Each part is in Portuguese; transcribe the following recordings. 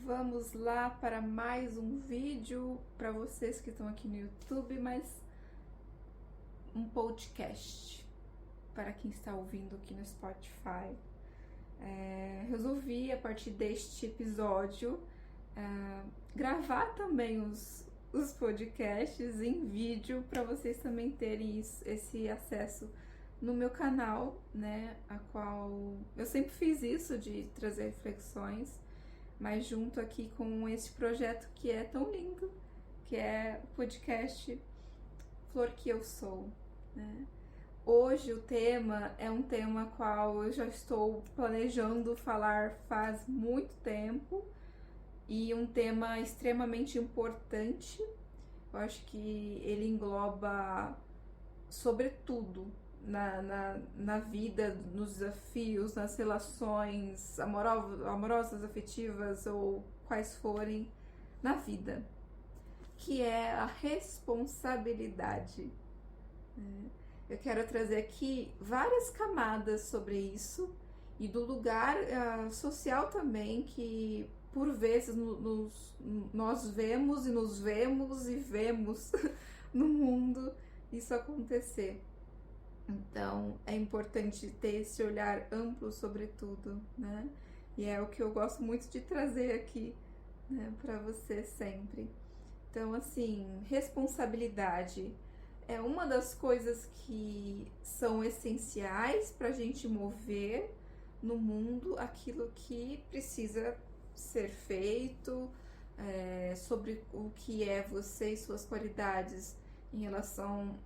Vamos lá para mais um vídeo para vocês que estão aqui no YouTube, mas um podcast para quem está ouvindo aqui no Spotify. Resolvi, a partir deste episódio, gravar também os podcasts em vídeo para vocês também terem esse acesso no meu canal, né? A qual eu sempre fiz isso de trazer reflexões, mas junto aqui com esse projeto que é tão lindo, que é o podcast Flor que Eu Sou, né? Hoje o tema é um tema qual eu já estou planejando falar faz muito tempo e um tema extremamente importante. Eu acho que ele engloba sobretudo na vida, nos desafios, nas relações amorosas, afetivas ou quais forem na vida, que é a responsabilidade. Eu quero trazer aqui várias camadas sobre isso e do lugar social também que por vezes nós vemos e nos vemos e vemos no mundo isso acontecer. Então é importante ter esse olhar amplo sobre tudo, né? E é o que eu gosto muito de trazer aqui, né, para você sempre. Então, assim, responsabilidade é uma das coisas que são essenciais para a gente mover no mundo aquilo que precisa ser feito, sobre o que é você e suas qualidades em relação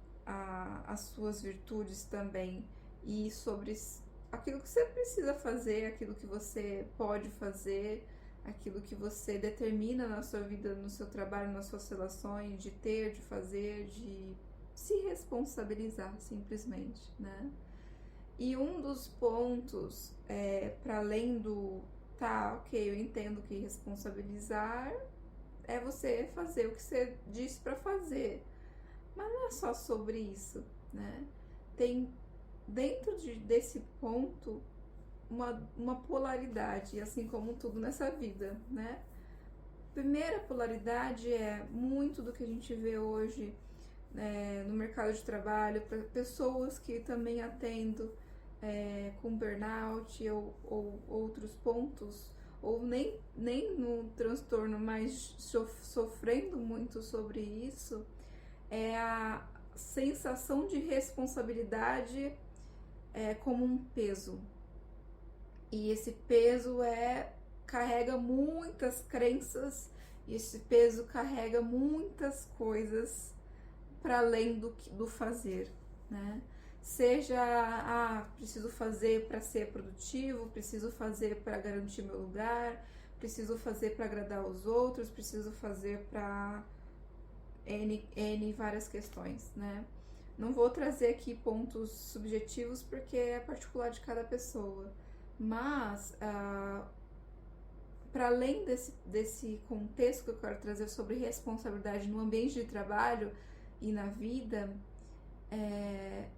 às suas virtudes também, e sobre aquilo que você precisa fazer, aquilo que você pode fazer, aquilo que você determina na sua vida, no seu trabalho, nas suas relações, de ter, de fazer, de se responsabilizar simplesmente, né? E um dos pontos, para além do, tá, ok, eu entendo que responsabilizar é você fazer o que você disse para fazer, mas não é só sobre isso, né? Tem dentro desse ponto uma polaridade, assim como tudo nessa vida, né? Primeira polaridade é muito do que a gente vê hoje no mercado de trabalho, para pessoas que também atendo com burnout ou outros pontos, ou nem no transtorno, mas sofrendo muito sobre isso, é a sensação de responsabilidade como um peso. E esse peso carrega muitas crenças, e esse peso carrega muitas coisas para além do fazer, né? Seja, preciso fazer para ser produtivo, preciso fazer para garantir meu lugar, preciso fazer para agradar os outros, preciso fazer para N várias questões, né? Não vou trazer aqui pontos subjetivos porque é particular de cada pessoa, mas para além desse contexto que eu quero trazer sobre responsabilidade no ambiente de trabalho e na vida,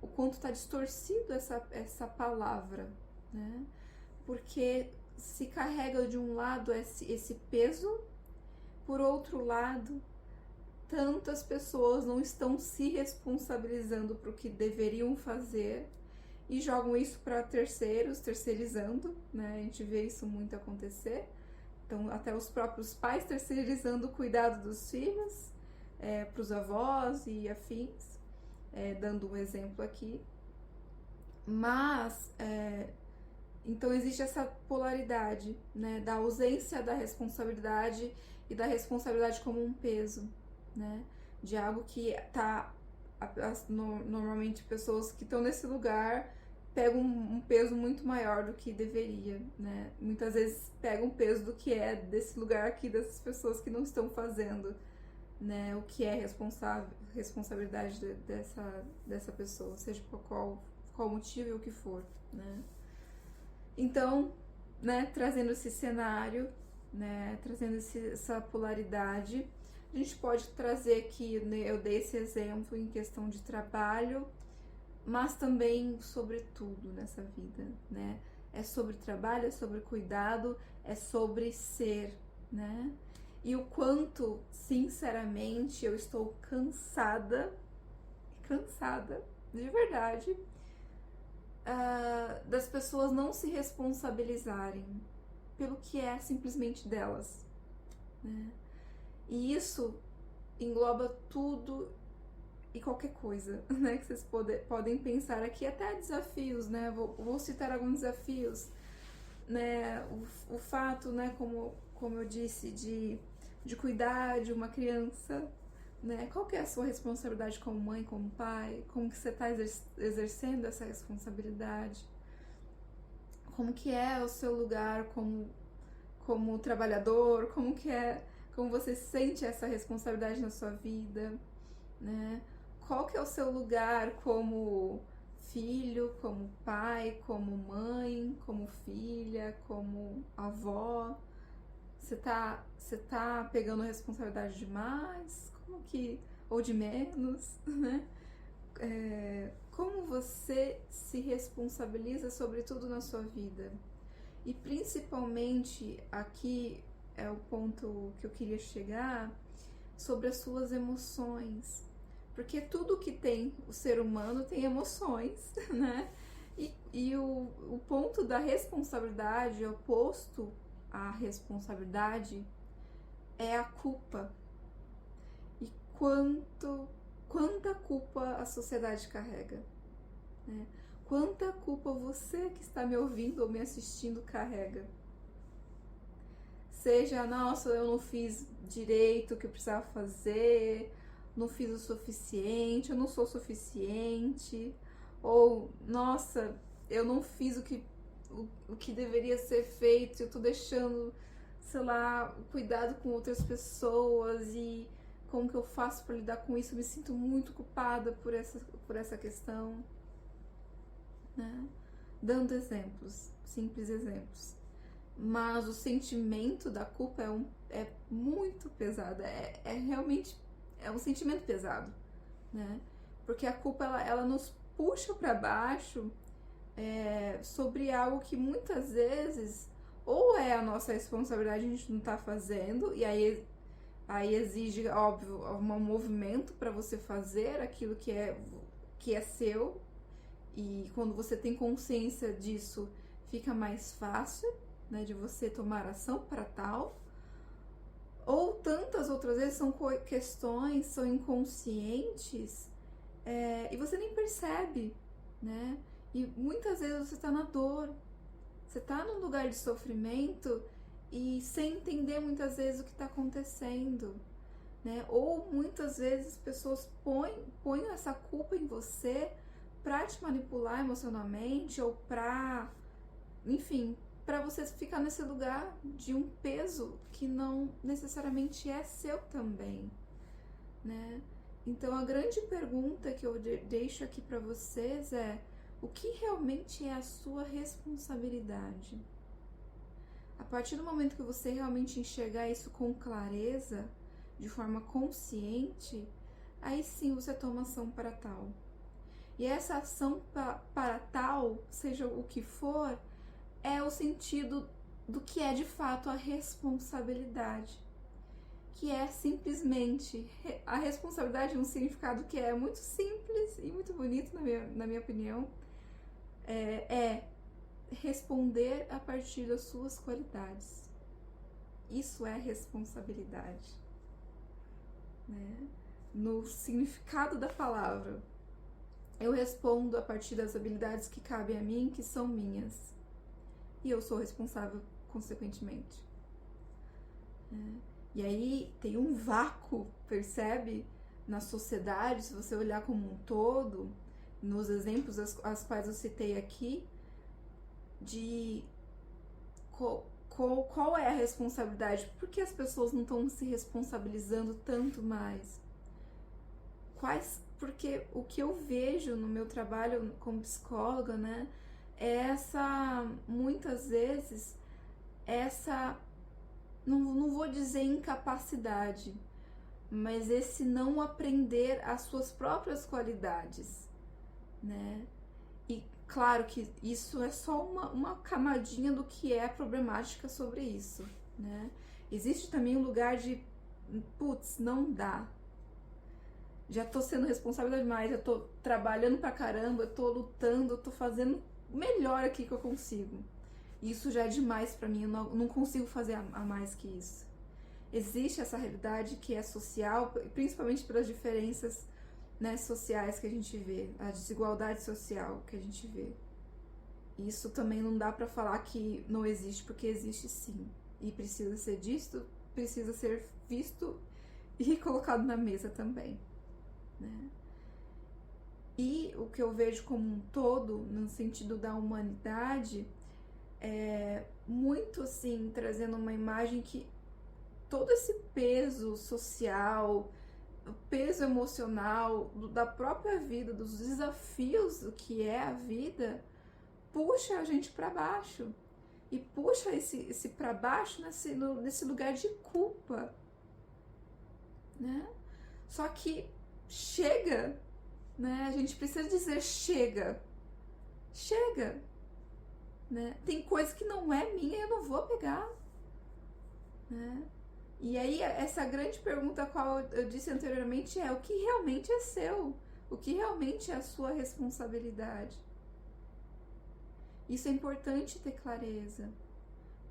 o quanto está distorcido essa palavra, né? Porque se carrega de um lado esse peso, por outro lado, tantas pessoas não estão se responsabilizando por o que deveriam fazer e jogam isso para terceiros, terceirizando, né? A gente vê isso muito acontecer. Então, até os próprios pais terceirizando o cuidado dos filhos para os avós e afins, dando um exemplo aqui. Mas, então existe essa polaridade, né, da ausência da responsabilidade e da responsabilidade como um peso, né, de algo que tá, normalmente pessoas que estão nesse lugar pegam um peso muito maior do que deveria, né, muitas vezes pegam um peso do que é desse lugar aqui, dessas pessoas que não estão fazendo, né, o que é responsabilidade dessa pessoa, seja por qual motivo e o que for, né. Então, né, trazendo esse cenário, né, trazendo essa polaridade, a gente pode trazer aqui, né, eu dei esse exemplo em questão de trabalho, mas também sobre tudo nessa vida, né? É sobre trabalho, é sobre cuidado, é sobre ser, né? E o quanto, sinceramente, eu estou cansada, de verdade, das pessoas não se responsabilizarem pelo que é simplesmente delas, né? E isso engloba tudo e qualquer coisa, né, que vocês podem pensar aqui, até desafios, né, vou citar alguns desafios, né, o fato, né, como eu disse, de cuidar de uma criança, né, qual que é a sua responsabilidade como mãe, como pai, como que você está exercendo essa responsabilidade, como que é o seu lugar como trabalhador, como você sente essa responsabilidade na sua vida, né? Qual que é o seu lugar como filho, como pai, como mãe, como filha, como avó? Você tá pegando responsabilidade demais? Ou de menos, né? Como você se responsabiliza sobre tudo na sua vida? E principalmente aqui é o ponto que eu queria chegar, sobre as suas emoções. Porque tudo que tem o ser humano tem emoções, né? E o ponto da responsabilidade, oposto à responsabilidade, é a culpa. E quanta culpa a sociedade carrega, né? Quanta culpa você que está me ouvindo ou me assistindo carrega. Seja, nossa, eu não fiz direito o que eu precisava fazer, não fiz o suficiente, eu não sou suficiente, ou, nossa, eu não fiz o que deveria ser feito, eu tô deixando, sei lá, cuidado com outras pessoas e como que eu faço para lidar com isso, eu me sinto muito culpada por essa questão, né? Dando exemplos, simples exemplos. Mas o sentimento da culpa é muito pesado, realmente um sentimento pesado, né? Porque a culpa ela nos puxa para baixo sobre algo que muitas vezes ou é a nossa responsabilidade, a gente não tá fazendo, e aí exige, óbvio, um movimento para você fazer aquilo que é seu, e quando você tem consciência disso, fica mais fácil, né, de você tomar ação para tal. Ou tantas outras vezes são questões, são inconscientes, e você nem percebe, né? E muitas vezes você está na dor, você está num lugar de sofrimento e sem entender muitas vezes o que está acontecendo, né? Ou muitas vezes as pessoas põem essa culpa em você para te manipular emocionalmente ou para, enfim, para você ficar nesse lugar de um peso que não necessariamente é seu também, né? Então a grande pergunta que eu deixo aqui para vocês é: o que realmente é a sua responsabilidade? A partir do momento que você realmente enxergar isso com clareza, de forma consciente, aí sim você toma ação para tal. E essa ação para tal, seja o que for, é o sentido do que é de fato a responsabilidade, que é simplesmente a responsabilidade, um significado que é muito simples e muito bonito na minha opinião, é responder a partir das suas qualidades. Isso é responsabilidade, né? No significado da palavra, eu respondo a partir das habilidades que cabem a mim, que são minhas. E eu sou responsável consequentemente. E aí tem um vácuo, percebe? Na sociedade, se você olhar como um todo, nos exemplos as quais eu citei aqui, de qual é a responsabilidade? Por que as pessoas não estão se responsabilizando tanto mais? Porque o que eu vejo no meu trabalho como psicóloga, né, é muitas vezes, não vou dizer incapacidade, mas esse não aprender as suas próprias qualidades, né? E claro que isso é só uma camadinha do que é a problemática sobre isso, né? Existe também um lugar de, putz, não dá. Já tô sendo responsável demais, já tô trabalhando pra caramba, eu tô lutando, eu tô fazendo o melhor aqui que eu consigo. Isso já é demais pra mim, eu não consigo fazer a mais que isso. Existe essa realidade que é social, principalmente pelas diferenças, né, sociais que a gente vê, a desigualdade social que a gente vê. Isso também não dá pra falar que não existe, porque existe sim. E precisa ser visto, precisa ser visto e colocado na mesa também, né? E o que eu vejo como um todo, no sentido da humanidade, é muito assim, trazendo uma imagem que todo esse peso social, o peso emocional da própria vida, dos desafios do que é a vida, puxa a gente para baixo. E puxa esse para baixo nesse lugar de culpa, né? Só que chega, né? A gente precisa dizer chega. Chega, né? Tem coisa que não é minha e eu não vou pegar, né? E aí essa grande pergunta a qual eu disse anteriormente é: o que realmente é seu? O que realmente é a sua responsabilidade? Isso é importante ter clareza,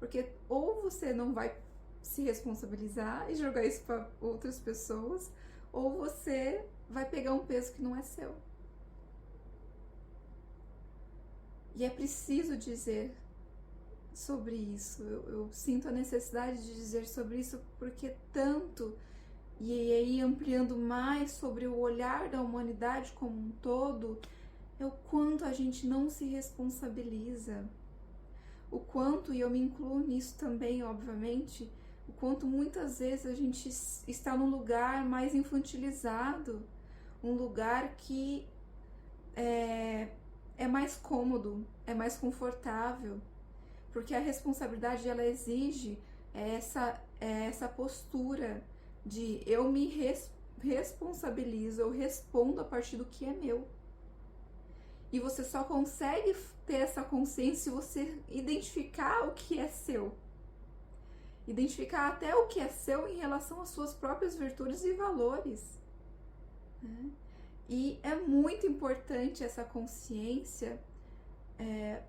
porque ou você não vai se responsabilizar e jogar isso para outras pessoas, ou você vai pegar um peso que não é seu. E é preciso dizer sobre isso. Eu sinto a necessidade de dizer sobre isso porque tanto, e aí ampliando mais sobre o olhar da humanidade como um todo, é o quanto a gente não se responsabiliza. O quanto, e eu me incluo nisso também, obviamente, o quanto muitas vezes a gente está num lugar mais infantilizado, um lugar que é mais cômodo, é mais confortável, porque a responsabilidade ela exige essa postura de eu me responsabilizo, eu respondo a partir do que é meu. E você só consegue ter essa consciência se você identificar o que é seu. Identificar até o que é seu em relação às suas próprias virtudes e valores, né? E é muito importante essa consciência,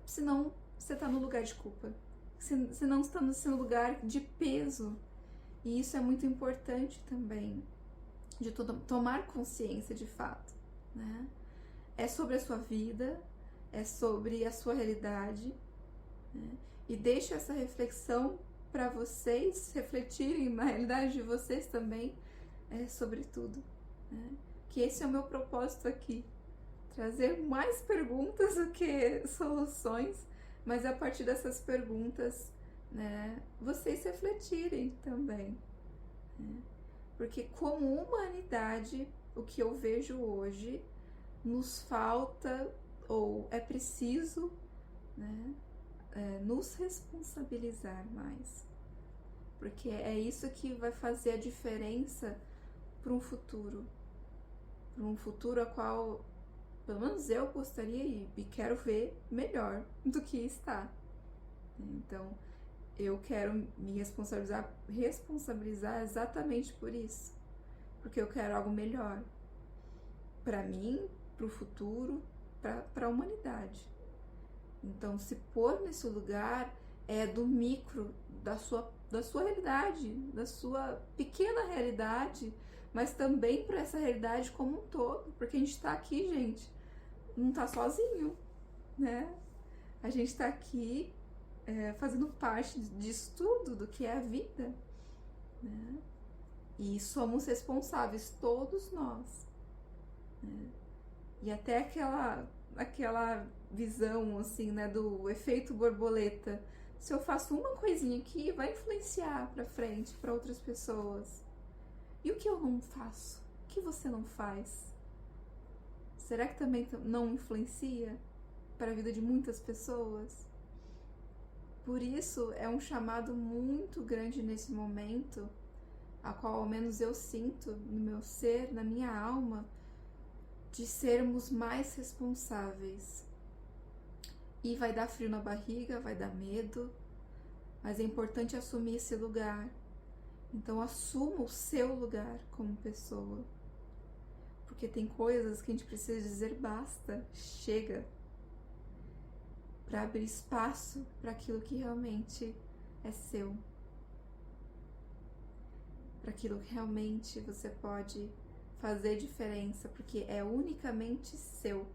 senão você está no lugar de culpa, senão você está no lugar de peso. E isso é muito importante também, de tomar consciência de fato, né? É sobre a sua vida, é sobre a sua realidade, né? E deixo essa reflexão para vocês refletirem na realidade de vocês também, sobre tudo, né? Que esse é o meu propósito aqui, trazer mais perguntas do que soluções, mas a partir dessas perguntas, né, vocês refletirem também, né? Porque como humanidade, o que eu vejo hoje, nos falta, ou é preciso, né, nos responsabilizar mais, porque é isso que vai fazer a diferença para um futuro a qual pelo menos eu gostaria e quero ver melhor do que está. Então eu quero me responsabilizar exatamente por isso, porque eu quero algo melhor para mim, para o futuro, para a humanidade. Então, se pôr nesse lugar é do micro, da sua realidade, da sua pequena realidade, mas também para essa realidade como um todo, porque a gente está aqui, gente, não está sozinho, né? A gente está aqui fazendo parte disso tudo, do que é a vida, né? E somos responsáveis, todos nós, né? E até aquela visão, assim, né, do efeito borboleta. Se eu faço uma coisinha aqui, vai influenciar pra frente, pra outras pessoas. E o que eu não faço? O que você não faz? Será que também não influencia para a vida de muitas pessoas? Por isso, é um chamado muito grande nesse momento, a qual ao menos eu sinto no meu ser, na minha alma, de sermos mais responsáveis. E vai dar frio na barriga, vai dar medo, mas é importante assumir esse lugar, Então assuma o seu lugar como pessoa, porque tem coisas que a gente precisa dizer basta, chega, para abrir espaço para aquilo que realmente é seu, para aquilo que realmente você pode fazer diferença, porque é unicamente seu.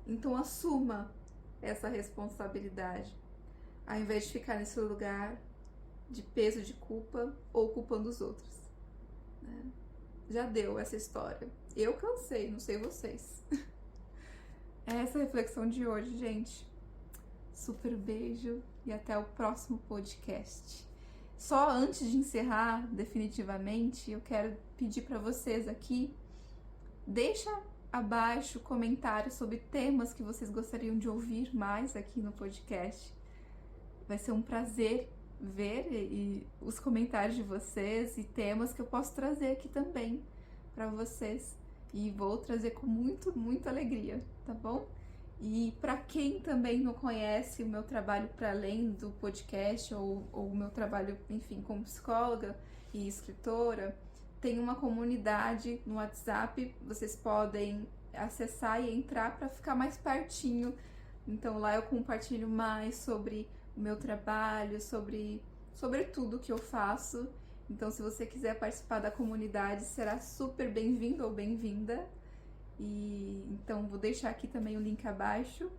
Então assuma essa responsabilidade, ao invés de ficar nesse lugar de peso de culpa ou culpando os outros, né? Já deu essa história. Eu cansei, não sei vocês. É essa a reflexão de hoje, gente. Super beijo e até o próximo podcast. Só antes de encerrar definitivamente, eu quero pedir para vocês aqui, deixa abaixo comentários sobre temas que vocês gostariam de ouvir mais aqui no podcast. Vai ser um prazer ver os comentários de vocês e temas que eu posso trazer aqui também para vocês. E vou trazer com muita alegria, tá bom? E para quem também não conhece o meu trabalho para além do podcast ou o meu trabalho, enfim, como psicóloga e escritora, tem uma comunidade no WhatsApp, vocês podem acessar e entrar para ficar mais pertinho. Então lá eu compartilho mais sobre o meu trabalho, sobre tudo que eu faço. Então se você quiser participar da comunidade, será super bem-vindo ou bem-vinda. E então vou deixar aqui também o link abaixo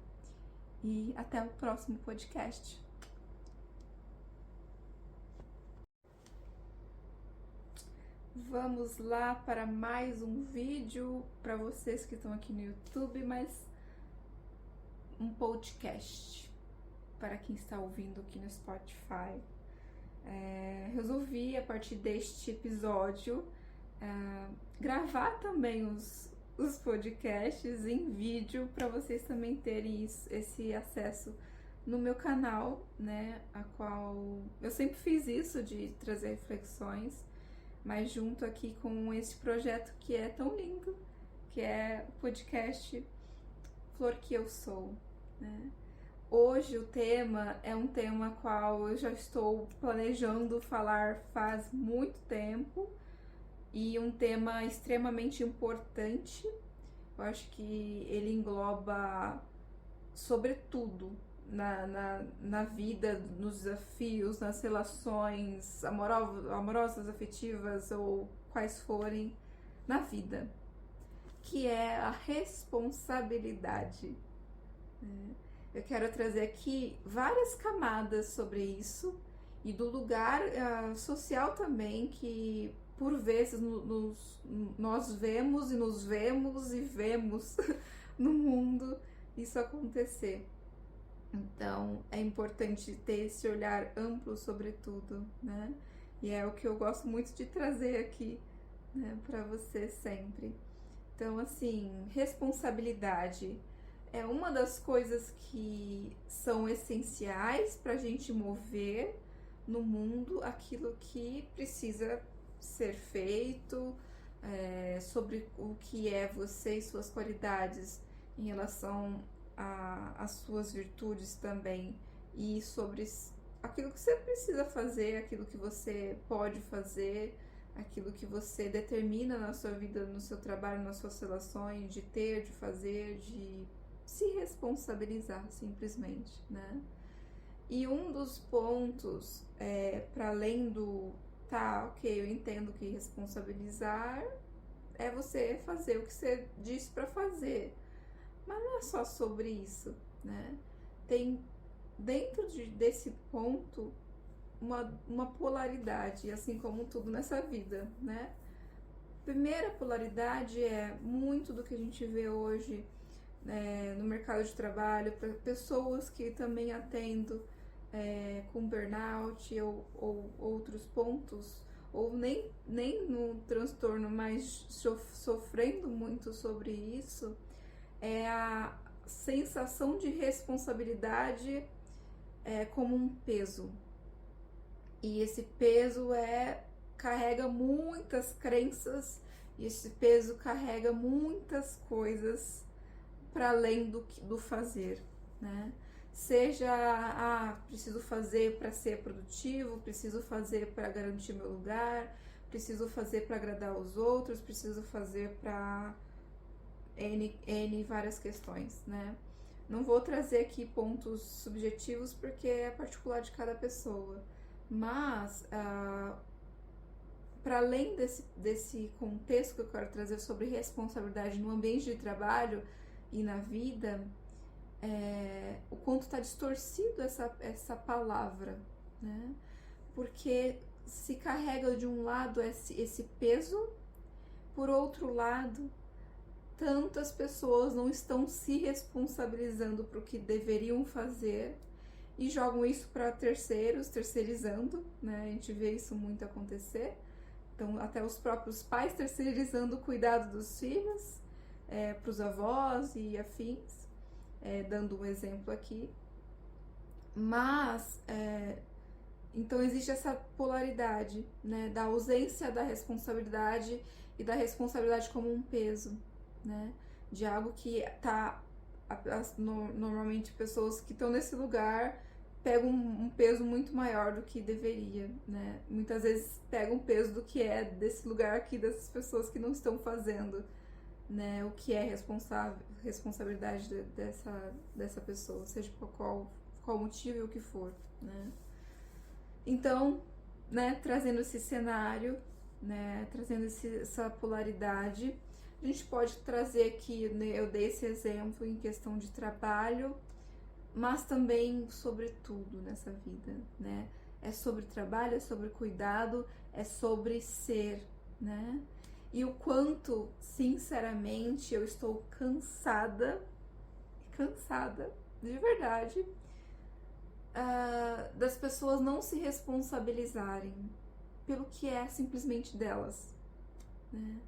e até o próximo podcast. Vamos lá para mais um vídeo para vocês que estão aqui no YouTube, mas um podcast para quem está ouvindo aqui no Spotify. Resolvi a partir deste episódio gravar também os podcasts em vídeo para vocês também terem esse acesso no meu canal, né, a qual eu sempre fiz isso de trazer reflexões, mas junto aqui com esse projeto que é tão lindo, que é o podcast Flor que Eu Sou, né? Hoje o tema é um tema qual eu já estou planejando falar faz muito tempo e um tema extremamente importante. Eu acho que ele engloba sobretudo na vida, nos desafios, nas relações amorosas, afetivas ou quais forem na vida, que é a responsabilidade. Eu quero trazer aqui várias camadas sobre isso e do lugar social também que por vezes nós vemos e vemos no mundo isso acontecer. Então é importante ter esse olhar amplo sobre tudo, né? E é o que eu gosto muito de trazer aqui, né, para você sempre. Então, assim, responsabilidade é uma das coisas que são essenciais para a gente mover no mundo aquilo que precisa ser feito, sobre o que é você e suas qualidades em relação às suas virtudes também, e sobre aquilo que você precisa fazer, aquilo que você pode fazer, aquilo que você determina na sua vida, no seu trabalho, nas suas relações, de ter, de fazer, de se responsabilizar simplesmente, né? E um dos pontos, para além do ok, eu entendo que responsabilizar é você fazer o que você disse para fazer, mas não é só sobre isso, né? Tem dentro desse ponto uma polaridade, assim como tudo nessa vida, né? Primeira polaridade é muito do que a gente vê hoje no mercado de trabalho, para pessoas que também atendo com burnout ou outros pontos, ou nem no transtorno, mas sofrendo muito sobre isso, é a sensação de responsabilidade como um peso. E esse peso carrega muitas crenças, e esse peso carrega muitas coisas para além do fazer, né? Seja, preciso fazer para ser produtivo, preciso fazer para garantir meu lugar, preciso fazer para agradar os outros, preciso fazer para N várias questões, né? Não vou trazer aqui pontos subjetivos porque é particular de cada pessoa, mas para além desse contexto que eu quero trazer sobre responsabilidade no ambiente de trabalho e na vida, o quanto está distorcido essa palavra, né? Porque se carrega de um lado esse peso, por outro lado, tantas pessoas não estão se responsabilizando por o que deveriam fazer e jogam isso para terceiros, terceirizando, né? A gente vê isso muito acontecer. Então, até os próprios pais terceirizando o cuidado dos filhos para os avós e afins, dando um exemplo aqui. Mas, então existe essa polaridade, né? Da ausência da responsabilidade e da responsabilidade como um peso, né? De algo que normalmente pessoas que estão nesse lugar pegam um peso muito maior do que deveria, né? Muitas vezes pegam um peso do que é desse lugar aqui, dessas pessoas que não estão fazendo, né? O que é responsabilidade dessa pessoa, seja por qual motivo e o que for, né? Então, né, trazendo esse cenário, né, trazendo essa polaridade, a gente pode trazer aqui, né, eu dei esse exemplo em questão de trabalho, mas também sobre tudo nessa vida, né? É sobre trabalho, é sobre cuidado, é sobre ser, né? E o quanto, sinceramente, eu estou cansada, de verdade, das pessoas não se responsabilizarem pelo que é simplesmente delas, né?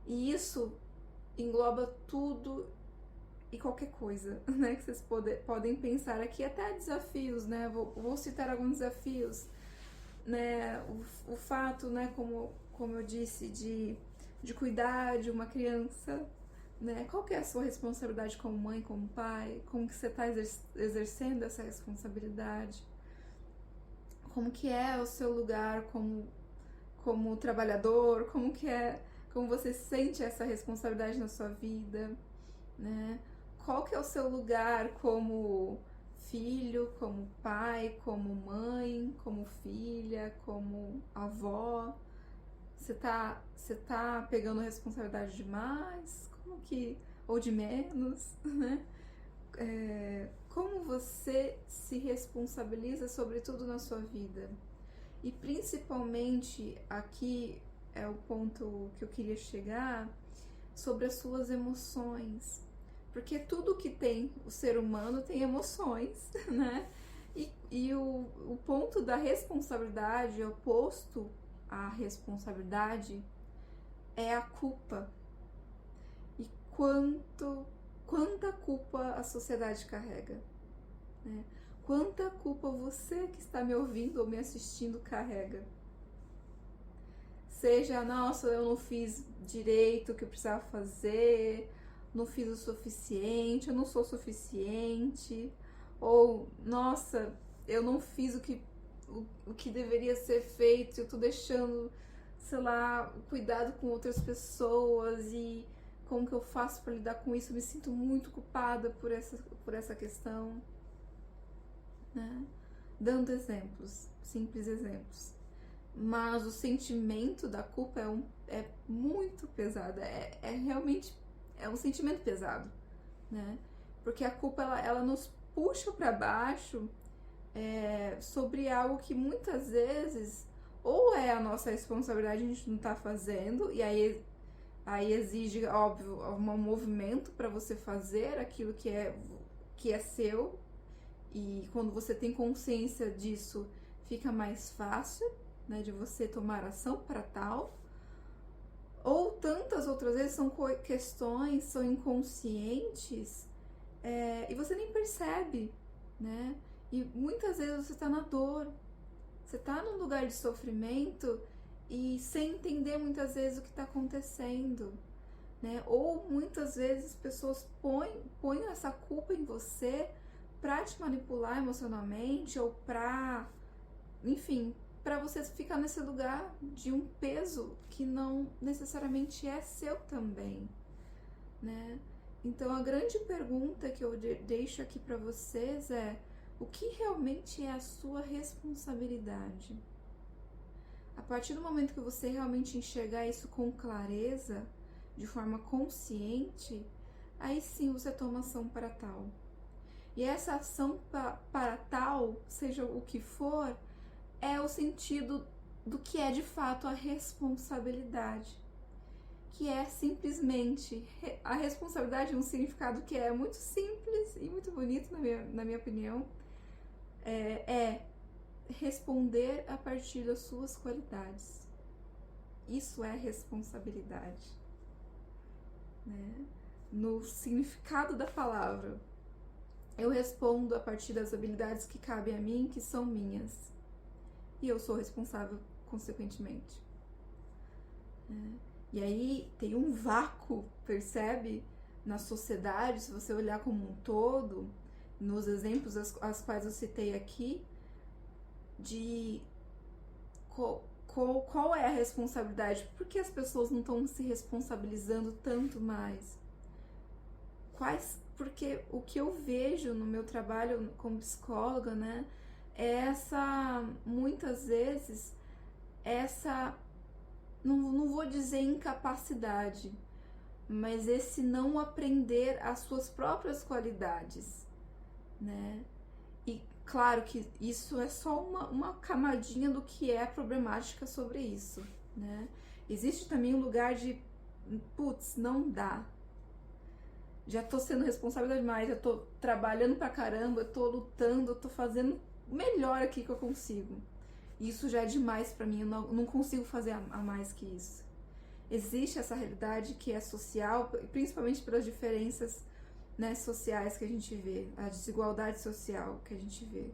E isso engloba tudo e qualquer coisa, né, que vocês podem pensar aqui, até desafios, né? Vou citar alguns desafios, né? O fato, né, como eu disse, de cuidar de uma criança, né? Qual que é a sua responsabilidade como mãe, como pai? Como que você está exercendo essa responsabilidade? Como que é o seu lugar como trabalhador? Como você sente essa responsabilidade na sua vida, né? Qual que é o seu lugar como filho, como pai, como mãe, como filha, como avó? Você tá pegando responsabilidade demais? Ou de menos, né? Como você se responsabiliza sobre tudo na sua vida? E principalmente aqui é o ponto que eu queria chegar, sobre as suas emoções. Porque tudo que tem o ser humano tem emoções, né? E o ponto da responsabilidade, oposto à responsabilidade, é a culpa. E quanta culpa a sociedade carrega, né? Quanta culpa você que está me ouvindo ou me assistindo carrega. Seja, nossa, eu não fiz direito o que eu precisava fazer, não fiz o suficiente, eu não sou suficiente, ou, nossa, eu não fiz o que deveria ser feito, eu tô deixando, sei lá, o cuidado com outras pessoas e como que eu faço para lidar com isso, eu me sinto muito culpada por essa questão, né? Dando exemplos, simples exemplos. Mas o sentimento da culpa é muito pesado, realmente um sentimento pesado, né? Porque a culpa ela nos puxa para baixo sobre algo que muitas vezes ou é a nossa responsabilidade, a gente não tá fazendo, e aí exige, óbvio, um movimento para você fazer aquilo que é seu, e quando você tem consciência disso, fica mais fácil, né, de você tomar ação para tal. Ou tantas outras vezes são questões, são inconscientes, e você nem percebe, né? E muitas vezes você está na dor, você está num lugar de sofrimento e sem entender muitas vezes o que está acontecendo, né? Ou muitas vezes pessoas põem essa culpa em você pra te manipular emocionalmente ou pra, enfim, pra você ficar nesse lugar de um peso que não necessariamente é seu também, né? Então a grande pergunta que eu deixo aqui pra vocês é: o que realmente é a sua responsabilidade? A partir do momento que você realmente enxergar isso com clareza, de forma consciente, aí sim você toma ação para tal. E essa ação para tal, seja o que for, é o sentido do que é de fato a responsabilidade. Que é simplesmente, a responsabilidade é um significado que é muito simples e muito bonito, na minha opinião, é responder a partir das suas qualidades. Isso é responsabilidade, né? No significado da palavra, eu respondo a partir das habilidades que cabem a mim, que são minhas, e eu sou responsável consequentemente, né? E aí tem um vácuo, percebe? Na sociedade, se você olhar como um todo, nos exemplos as quais eu citei aqui, de qual é a responsabilidade? Por que as pessoas não estão se responsabilizando tanto mais? Porque o que eu vejo no meu trabalho como psicóloga, né, é muitas vezes, não vou dizer incapacidade, mas esse não aprender as suas próprias qualidades, né? E claro que isso é só uma camadinha do que é a problemática sobre isso, né? Existe também um lugar de, putz, não dá. Já tô sendo responsável demais, já tô trabalhando pra caramba, eu tô lutando, eu tô fazendo o melhor aqui que eu consigo. Isso já é demais pra mim, eu não consigo fazer a mais que isso. Existe essa realidade que é social, principalmente pelas diferenças, né, sociais que a gente vê, a desigualdade social que a gente vê.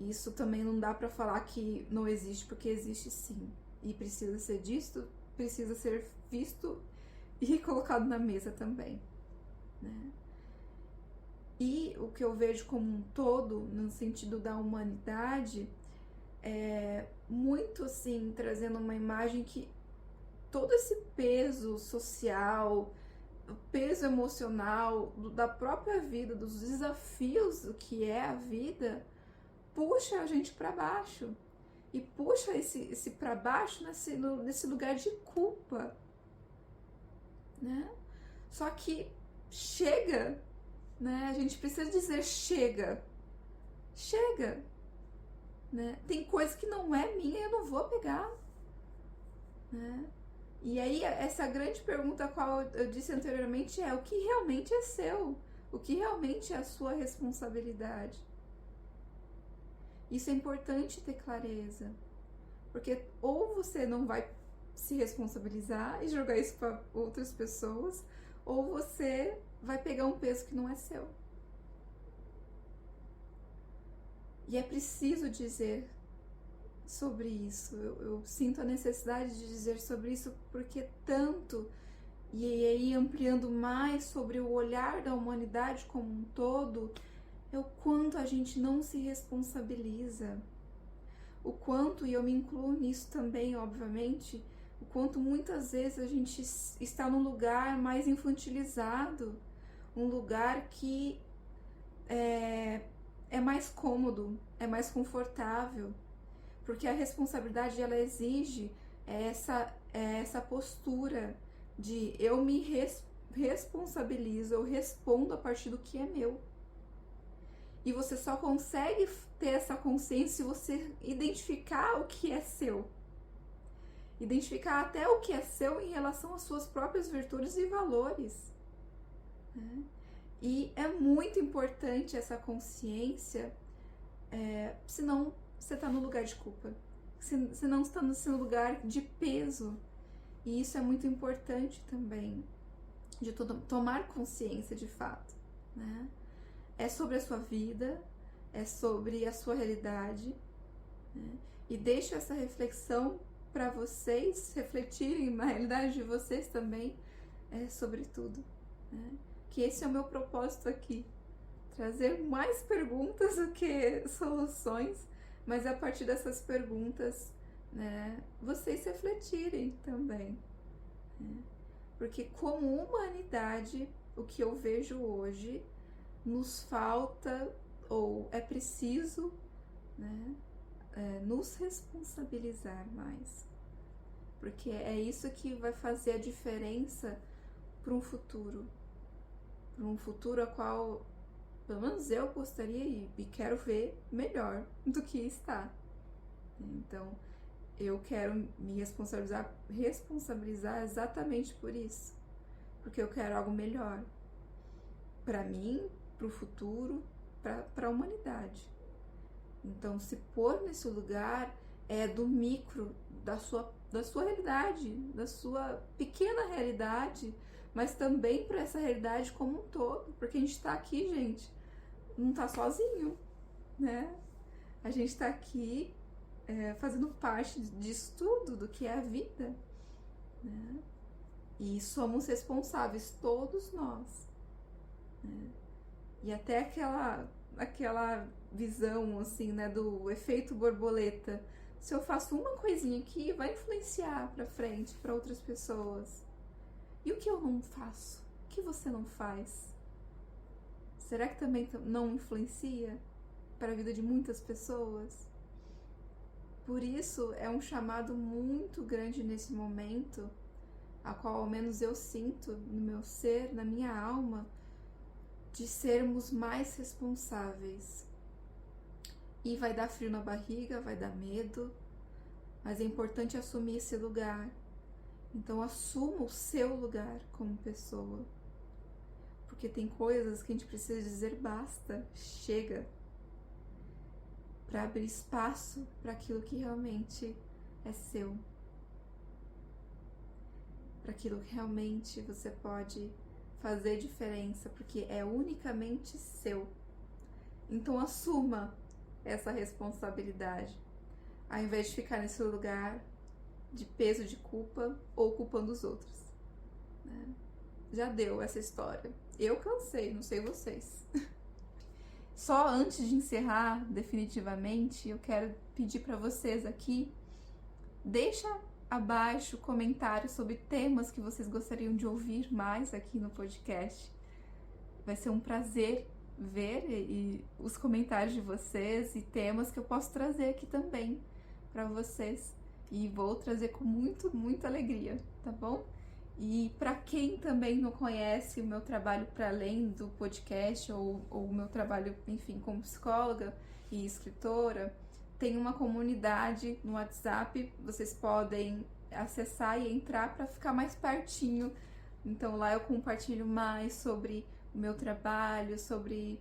Isso também não dá pra falar que não existe, porque existe sim. E precisa ser visto, precisa ser visto e colocado na mesa também, né? E o que eu vejo como um todo, no sentido da humanidade, é muito assim, trazendo uma imagem que todo esse peso social, o peso emocional da própria vida, dos desafios do que é a vida, puxa a gente para baixo. E puxa esse para baixo nesse lugar de culpa, né? Só que chega, né? A gente precisa dizer chega. Chega, né? Tem coisa que não é minha e eu não vou pegar, né? E aí essa grande pergunta a qual eu disse anteriormente é: o que realmente é seu? O que realmente é a sua responsabilidade? Isso é importante ter clareza, porque ou você não vai se responsabilizar e jogar isso para outras pessoas, ou você vai pegar um peso que não é seu. E é preciso dizer sobre isso. Eu sinto a necessidade de dizer sobre isso porque tanto, e aí ampliando mais sobre o olhar da humanidade como um todo, é o quanto a gente não se responsabiliza, o quanto, e eu me incluo nisso também, obviamente, o quanto muitas vezes a gente está num lugar mais infantilizado, um lugar que é mais cômodo, é mais confortável, porque a responsabilidade ela exige essa postura de eu me responsabilizo, eu respondo a partir do que é meu. E você só consegue ter essa consciência se você identificar o que é seu. Identificar até o que é seu em relação às suas próprias virtudes e valores, né? E é muito importante essa consciência, senão você está no lugar de culpa, senão você está no lugar de peso. E isso é muito importante também, de tomar consciência de fato, né? É sobre a sua vida, é sobre a sua realidade, né? E deixo essa reflexão para vocês refletirem na realidade de vocês também, sobre tudo, né? Que esse é o meu propósito aqui, trazer mais perguntas do que soluções, mas a partir dessas perguntas, né, vocês refletirem também, né? Porque como humanidade, o que eu vejo hoje, nos falta ou é preciso, né, nos responsabilizar mais, porque é isso que vai fazer a diferença para um futuro a qual pelo menos eu gostaria e quero ver melhor do que está. Então eu quero me responsabilizar exatamente por isso, porque eu quero algo melhor para mim, para o futuro, para a humanidade. Então, se pôr nesse lugar é do micro, da sua realidade, da sua pequena realidade, mas também para essa realidade como um todo, porque a gente está aqui, gente, não está sozinho, né? A gente está aqui fazendo parte disso tudo, do que é a vida, né? E somos responsáveis, todos nós, né? E até aquela visão, assim, né, do efeito borboleta. Se eu faço uma coisinha aqui, vai influenciar pra frente, pra outras pessoas. E o que eu não faço? O que você não faz? Será que também não influencia para a vida de muitas pessoas? Por isso, é um chamado muito grande nesse momento, a qual ao menos eu sinto no meu ser, na minha alma, de sermos mais responsáveis. E vai dar frio na barriga, vai dar medo, mas é importante assumir esse lugar. Então assuma o seu lugar como pessoa, porque tem coisas que a gente precisa dizer basta, chega, para abrir espaço para aquilo que realmente é seu, para aquilo que realmente você pode fazer diferença, porque é unicamente seu. Então assuma essa responsabilidade, ao invés de ficar nesse lugar de peso de culpa ou culpando os outros, né? Já deu essa história. Eu cansei, não sei vocês. Só antes de encerrar definitivamente, eu quero pedir para vocês aqui, deixa abaixo comentários sobre temas que vocês gostariam de ouvir mais aqui no podcast. Vai ser um prazer ver os comentários de vocês e temas que eu posso trazer aqui também para vocês. E vou trazer com muita alegria, tá bom? E para quem também não conhece o meu trabalho para além do podcast ou o meu trabalho, enfim, como psicóloga e escritora, tem uma comunidade no WhatsApp, vocês podem acessar e entrar para ficar mais pertinho. Então lá eu compartilho mais sobre o meu trabalho, sobre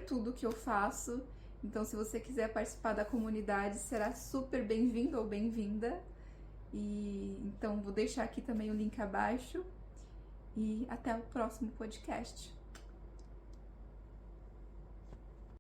tudo que eu faço. Então se você quiser participar da comunidade, será super bem-vindo ou bem-vinda. E então vou deixar aqui também o link abaixo. E até o próximo podcast.